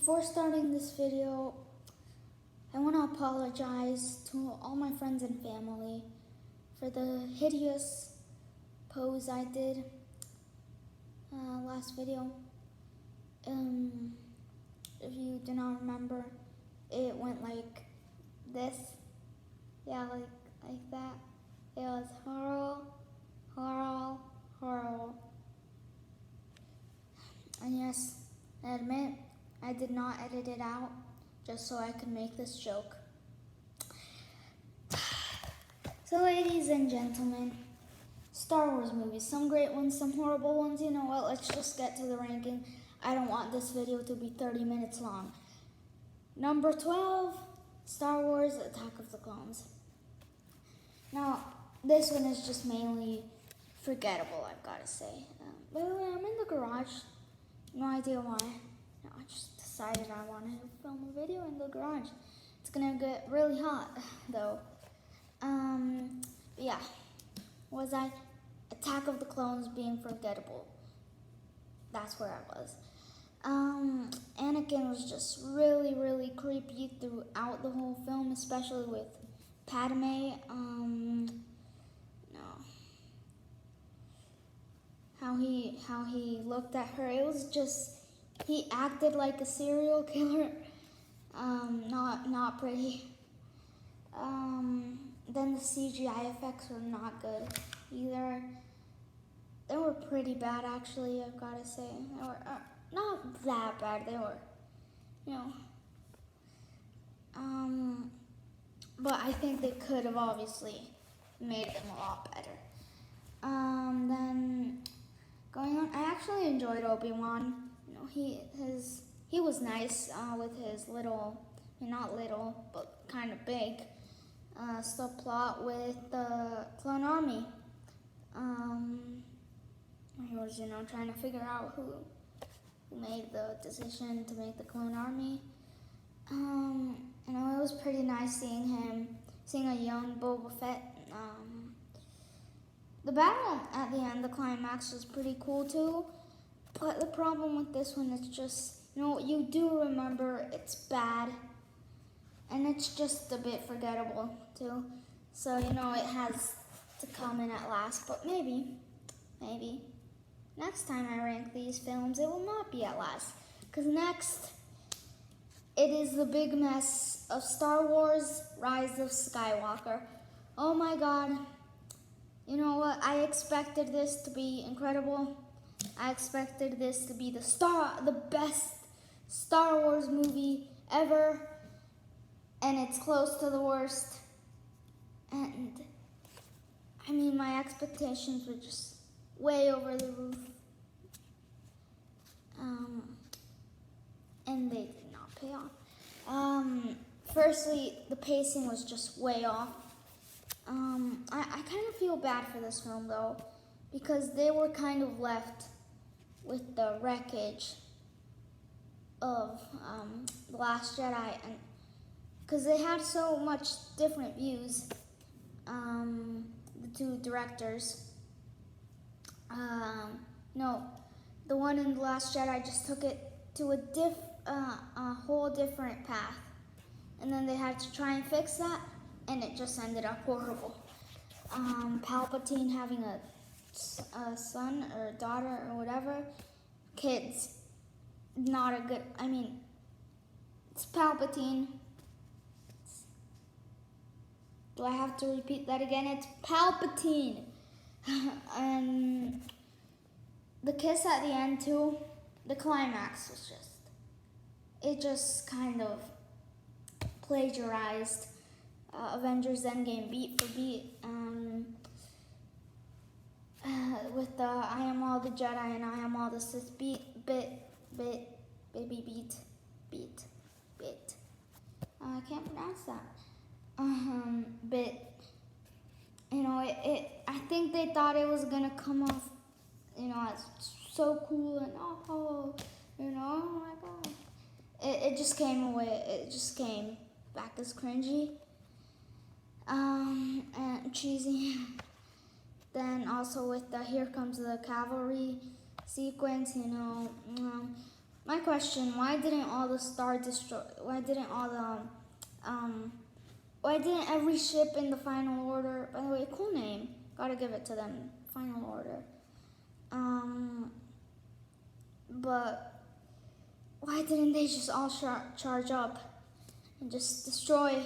Before starting this video, I want to apologize to all my friends and family for the hideous pose I did last video. If you do not remember, it went like this. Yeah, like that. It was horrible. And yes, I admit, I did not edit it out just so I could make this joke. So ladies and gentlemen, Star Wars movies, some great ones, some horrible ones. You know what, let's just get to the ranking. I don't want this video to be 30 minutes long. Number 12, Star Wars Attack of the Clones. Now, this one is just mainly forgettable, I've got to say. By the way, I'm in the garage. No idea why. No, I just decided I wanted to film a video in the garage. It's gonna get really hot, though. Yeah. Was I? Attack of the Clones being forgettable. That's where I was. Anakin was just really creepy throughout the whole film, especially with Padme. No. How he looked at her, it was just, he acted like a serial killer. Not pretty. Then the CGI effects were not good either. They were pretty bad, actually, I've got to say. They were not that bad. They were, you know. But I think they could have obviously made them a lot better. Then going on, I actually enjoyed Obi-Wan. You know, he was nice with his little, not little, but kind of big subplot with the clone army. He was, you know, trying to figure out who made the decision to make the clone army. You know, it was pretty nice seeing a young Boba Fett. The battle at the end, the climax, was pretty cool too. But the problem with this one is just, you know, you do remember it's bad. And it's just a bit forgettable too. So, you know, it has to come in at last. But maybe, next time I rank these films, it will not be at last. Because next, it is the big mess of Star Wars Rise of Skywalker. Oh my god. You know what? I expected this to be incredible. I expected this to be the best Star Wars movie ever. And it's close to the worst. And I mean, my expectations were just way over the roof. And they did not pay off. Firstly, the pacing was just way off. I kind of feel bad for this film though, because they were kind of left with the wreckage of The Last Jedi, and because they had so much different views, the two directors. No, the one in The Last Jedi just took it to a whole different path, and then they had to try and fix that, and it just ended up horrible. Palpatine having a son or daughter or whatever, kids, not a good, I mean, it's Palpatine. Do I have to repeat that again? It's Palpatine. And the kiss at the end too, the climax was it just kind of plagiarized Avengers Endgame beat for beat. With the I am all the Jedi and I am all the Sith beat. I can't pronounce that. But you know, I think they thought it was gonna come off, you know, as so cool and you know, oh my god. It just came away. It just came back as cringy, and cheesy. Then also with the Here Comes the Cavalry sequence, you know, my question: why didn't all the Star Destroyer? Why didn't all the why didn't every ship in the Final Order? By the way, cool name. Gotta give it to them. Final Order. But why didn't they just all charge up and just destroy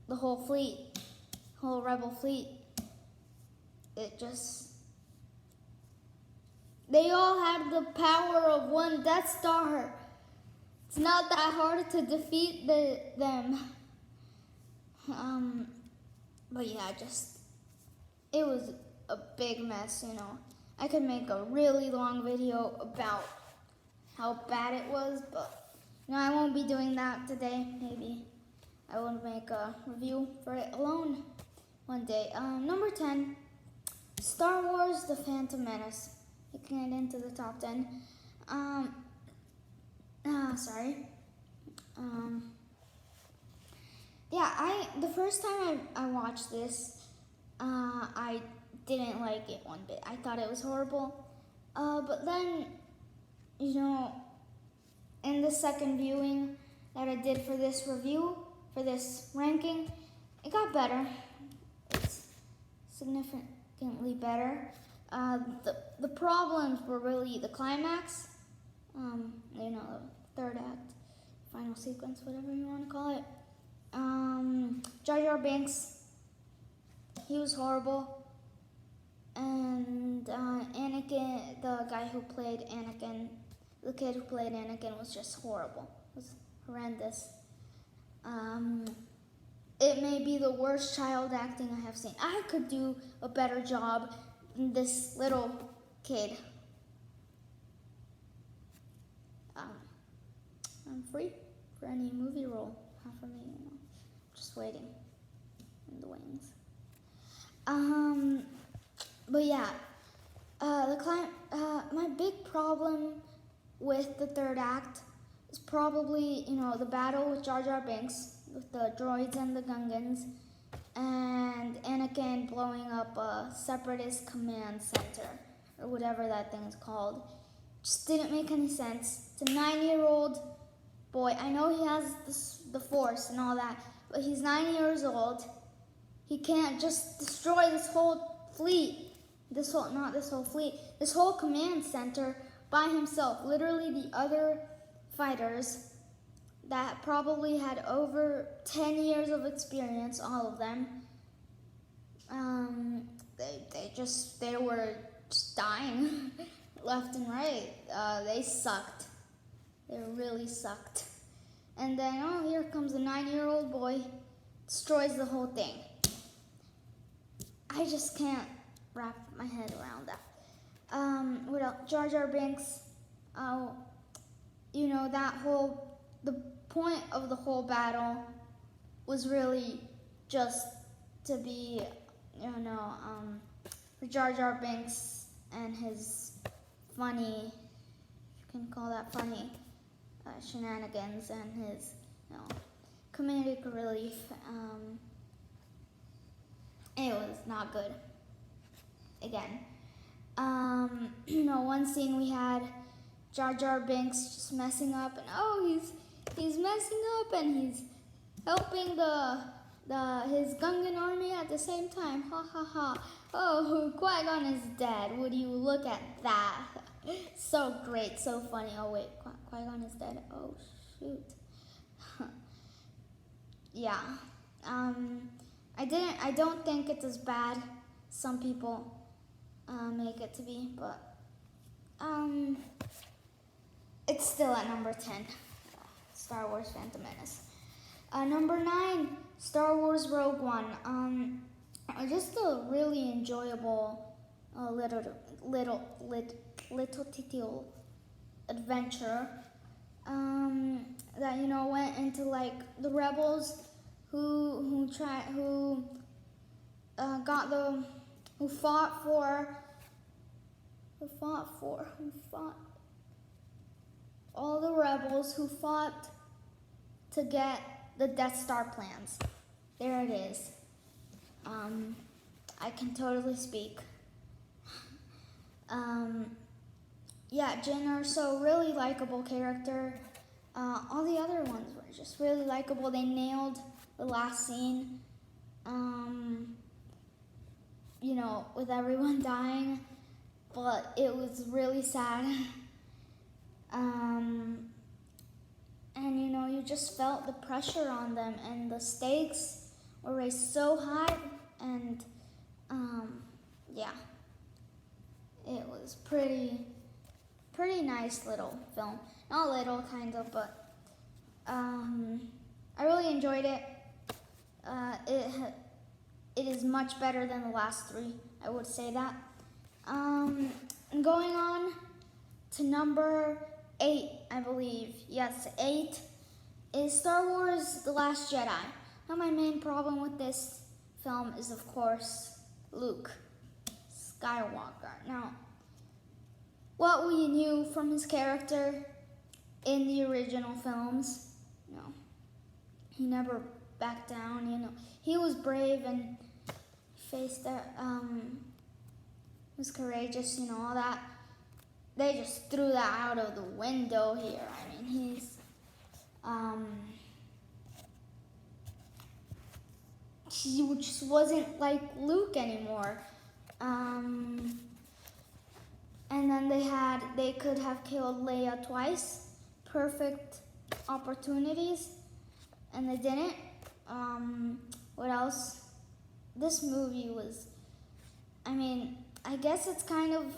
the whole fleet, whole Rebel fleet? They all had the power of one Death Star. It's not that hard to defeat them. But yeah, it was a big mess, you know. I could make a really long video about how bad it was, but you know, I won't be doing that today. Maybe I will make a review for it alone one day. Number 10, Star Wars: The Phantom Menace. Making it into the top 10. Yeah, the first time I watched this, I didn't like it one bit. I thought it was horrible. But then, you know, in the second viewing that I did for this review, for this ranking, it got better. It's significantly better. The problems were really the climax, you know, the third act, final sequence, whatever you want to call it. Jar Jar Binks, he was horrible. And Anakin, the guy who played Anakin, the kid who played Anakin was just horrible. It was horrendous. It may be the worst child acting I have seen. I could do a better job than this little kid. I'm free for any movie role. Half of me, you know, just waiting in the wings. But yeah, my big problem with the third act is probably, you know, the battle with Jar Jar Binks, with the droids and the Gungans, and Anakin blowing up a separatist command center, or whatever that thing is called. Just didn't make any sense. It's a 9-year-old boy. I know he has the Force and all that, but he's 9 years old. He can't just destroy this whole fleet, this whole command center by himself. Literally, the other fighters that probably had over 10 years of experience, all of them, they were just dying left and right. They sucked. They really sucked. And then, oh, here comes a 9-year-old boy, destroys the whole thing. I just can't wrap my head around that. What else? Jar Jar Binks. You know, the point of the whole battle was really just to be, you know, for Jar Jar Binks and his funny, you can call that funny, shenanigans and his, you know, comedic relief. It was not good. Again. You know, one scene we had Jar Jar Binks just messing up, and he's messing up and he's helping his Gungan army at the same time. Ha ha ha. Oh, Qui-Gon is dead. Would you look at that? So great, so funny. Oh wait, Qui-Gon is dead. Oh shoot. Yeah. I don't think it's as bad some people make it to be, but it's still at number 10, Star Wars: Phantom Menace. Number 9, Star Wars: Rogue One. Just a really enjoyable little tittle adventure that, you know, went into like the rebels who all the rebels who fought to get the Death Star plans. There it is. I can totally speak. yeah, Jin Erso, really likable character. All the other ones were just really likable. They nailed the last scene. You know, with everyone dying, but it was really sad. And you know, you just felt the pressure on them, and the stakes were raised so high, and yeah, it was pretty nice little film. Not little, kind of, but I really enjoyed it. It is much better than the last three, I would say that. And going on to number 8, I believe. Yes, 8 is Star Wars The Last Jedi. Now, my main problem with this film is, of course, Luke Skywalker. Now, what we knew from his character in the original films, you know, he never backed down, you know. He was brave and faced that, was courageous, you know, all that. They just threw that out of the window here. I mean, he just wasn't like Luke anymore. And then they could have killed Leia twice. Perfect opportunities, and they didn't. What else? This movie was, I mean, I guess it's kind of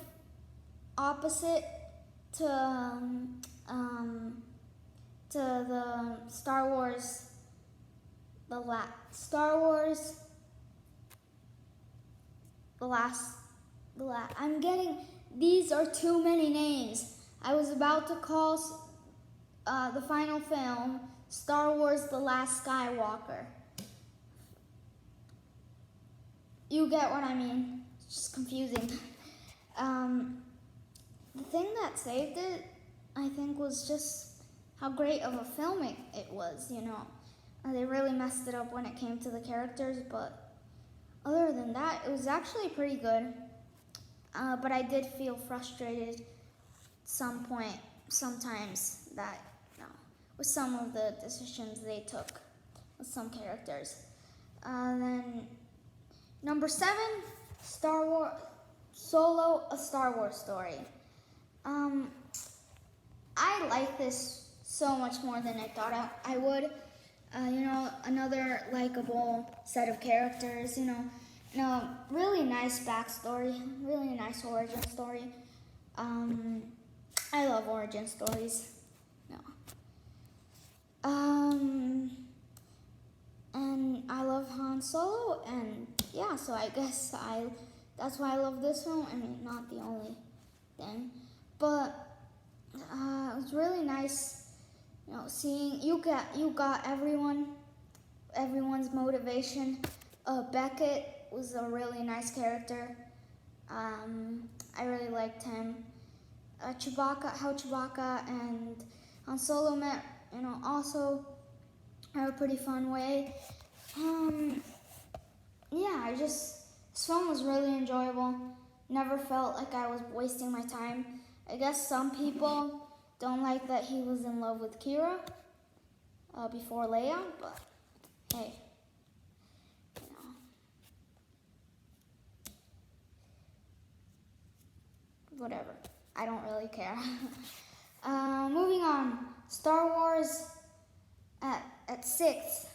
opposite to the Star Wars, I'm getting, these are too many names. I was about to call the final film Star Wars The Last Skywalker. You get what I mean. It's just confusing. The thing that saved it, I think, was just how great of a film it was, you know. They really messed it up when it came to the characters, but other than that, it was actually pretty good. But I did feel frustrated sometimes that, you know, with some of the decisions they took with some characters. Then number 7, Star Wars Solo: A Star Wars Story. I like this so much more than I thought I would. You know, another likable set of characters, you know, really nice backstory, really nice origin story. I love origin stories. No. And I love Han Solo, and yeah, so I guess that's why I love this film. I mean, not the only thing, but it was really nice, you know, seeing you got everyone's motivation. Beckett was a really nice character. I really liked him. How Chewbacca and Han Solo met, you know, also in a pretty fun way. Yeah, this film was really enjoyable. Never felt like I was wasting my time. I guess some people don't like that he was in love with Kira before Leia, but hey, you know. Whatever. I don't really care. Moving on. Star Wars at 6.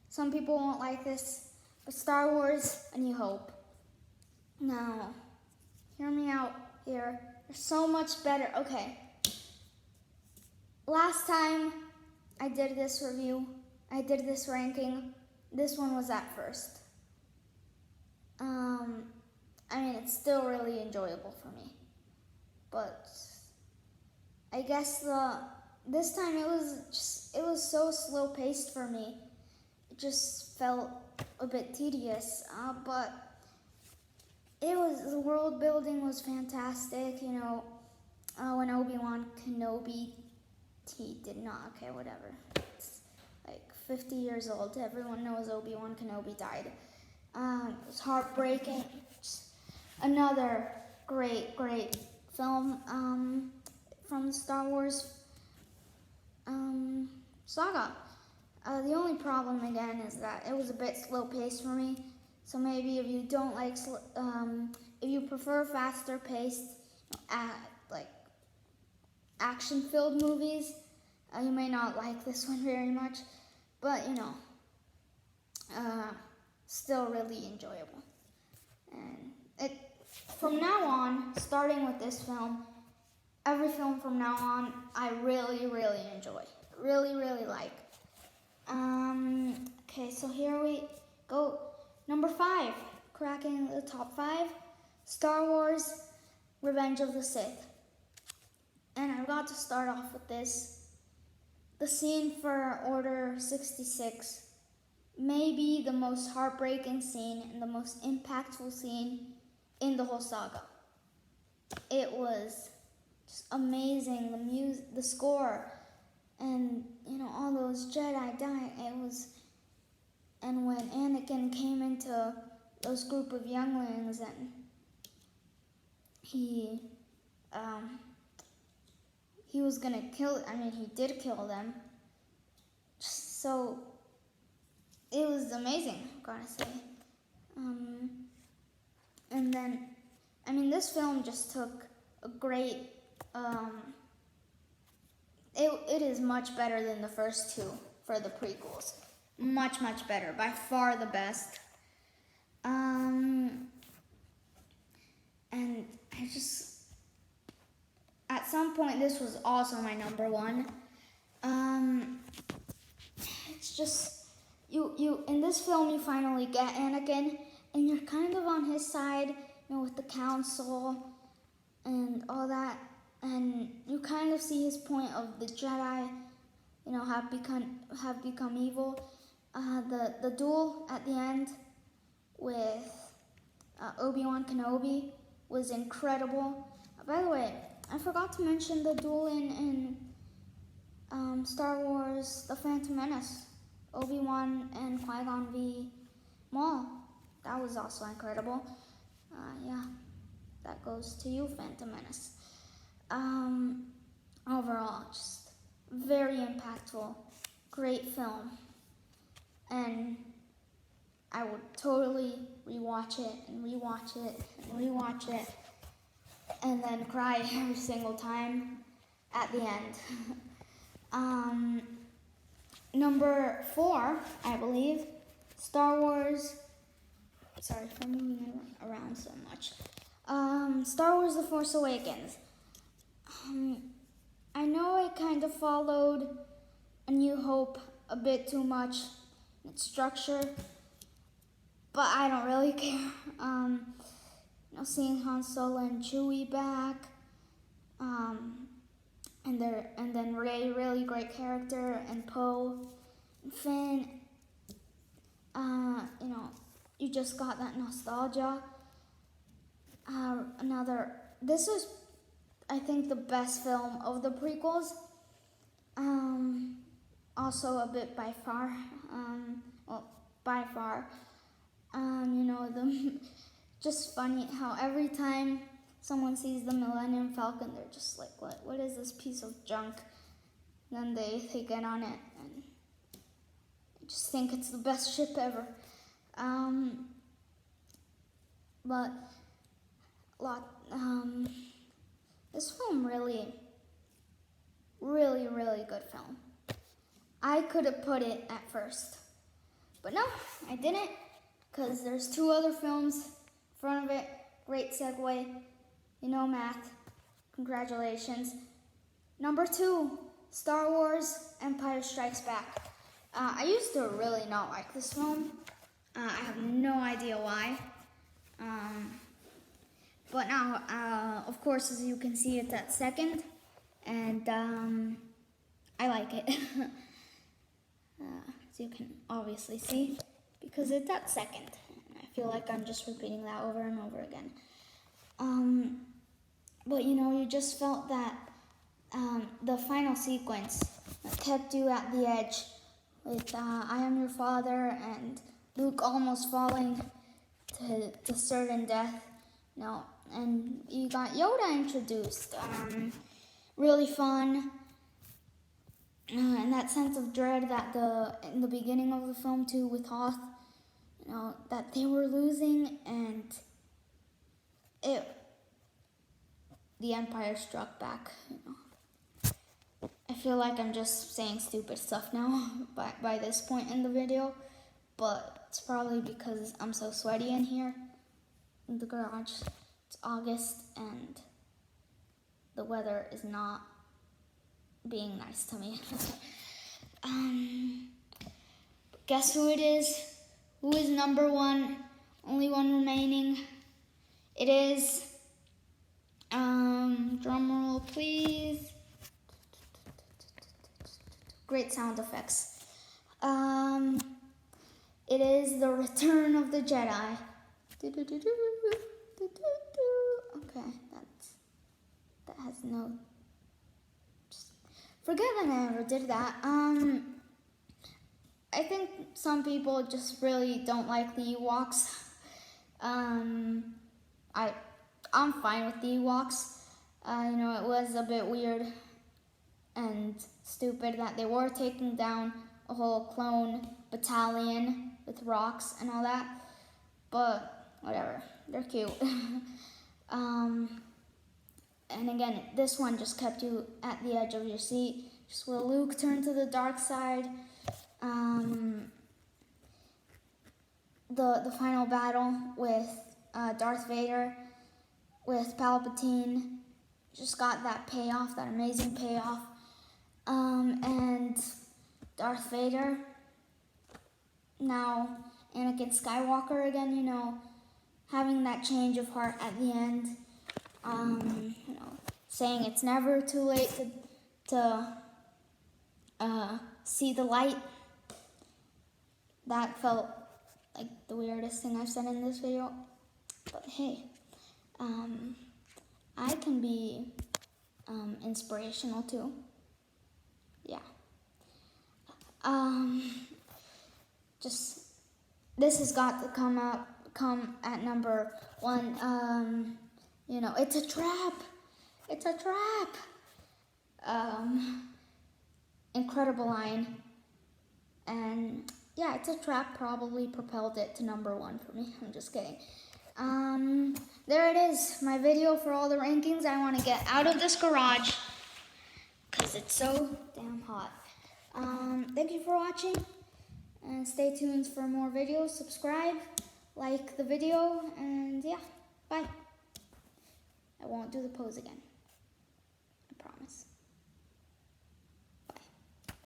Some people won't like this, but Star Wars: A New Hope. Now, hear me out here. They're so much better. Okay. Last time I did this review, I did this ranking, this one was at first. I mean, it's still really enjoyable for me. But I guess this time it was so slow paced for me. It just felt a bit tedious, but the world building was fantastic, you know. When Obi-Wan Kenobi, he did not, okay, whatever. It's like 50 years old. Everyone knows Obi-Wan Kenobi died. It was heartbreaking. Just another great film from the Star Wars saga. The only problem again is that it was a bit slow paced for me. So maybe if you don't like, if you prefer faster paced, like action-filled movies, you may not like this one very much. But still really enjoyable. And from now on, starting with this film, every film from now on, I really, really enjoy. Really, really like. Okay, so here we go. Number 5, cracking the top 5, Star Wars, Revenge of the Sith. And I've got to start off with this. The scene for Order 66 may be the most heartbreaking scene and the most impactful scene in the whole saga. It was just amazing. The music, the score, and all those Jedi dying. And when Anakin came into those group of younglings, and he was gonna he did kill them. So it was amazing, I've gotta say. And then, this film just took a great, it is much better than the first two for the prequels. Much, much better. By far the best. And at some point, this was also my number 1. It's just, you in this film, you finally get Anakin, and you're kind of on his side, with the council and all that, and you kind of see his point of the Jedi, have become evil. The duel at the end with Obi-Wan Kenobi was incredible. By the way, I forgot to mention the duel in Star Wars: The Phantom Menace, Obi-Wan and Qui-Gon v. Maul. That was also incredible. That goes to you, Phantom Menace. Overall, just very impactful, great film, and I would totally rewatch it and rewatch it and rewatch it, and then cry every single time at the end. Number 4, I believe, Star Wars. Sorry for moving around so much. Star Wars: The Force Awakens. I know I kind of followed A New Hope a bit too much in its structure, but I don't really care. Seeing Han Solo and Chewie back, and then Rey, really great character, and Poe, and Finn. You just got that nostalgia. This is, I think, the best film of the prequels. Also a bit by far. Just funny how every time someone sees the Millennium Falcon, they're just like, what is this piece of junk? And then they get on it and just think it's the best ship ever. This film really, really, really good film. I could have put it at first, but no, I didn't, because there's 2 other films in front of it. Great segue, math. Congratulations. Number 2, Star Wars: Empire Strikes Back. I used to really not like this film. I have no idea why. But now, of course, as you can see, it's at second, and I like it. As you can obviously see, because it's at second. I feel like I'm just repeating that over and over again. But you just felt that the final sequence kept you at the edge with I Am Your Father and Luke almost falling to certain death. and you got Yoda introduced. Really fun. And that sense of dread that in the beginning of the film too with Hoth, that they were losing, and the Empire struck back. I feel like I'm just saying stupid stuff now by this point in the video, but it's probably because I'm so sweaty in here in the garage. It's August and the weather is not being nice to me. Guess who it is? Who is number one? Only one remaining. It is, drum roll please. Great sound effects. It is The Return of the Jedi. Okay, that has no. Forget that I ever did that. I think some people just really don't like the Ewoks. I'm fine with the Ewoks. It was a bit weird and stupid that they were taking down a whole clone battalion with rocks and all that, but whatever, they're cute. And again, this one just kept you at the edge of your seat. Just will Luke turn to the dark side. The final battle with Darth Vader, with Palpatine, just got that payoff, that amazing payoff. And Darth Vader, now Anakin Skywalker again, having that change of heart at the end. Saying it's never too late to see the light. That felt like the weirdest thing I've said in this video. But hey, I can be inspirational too. Yeah. This has got to come at number one. It's a trap. It's a trap. Incredible line. And yeah, it's a trap probably propelled it to number one for me. I'm just kidding. There it is, my video for all the rankings. I want to get out of this garage because it's so damn hot. Thank you for watching, and stay tuned for more videos. Subscribe, like the video, and yeah, bye. I won't do the pose again.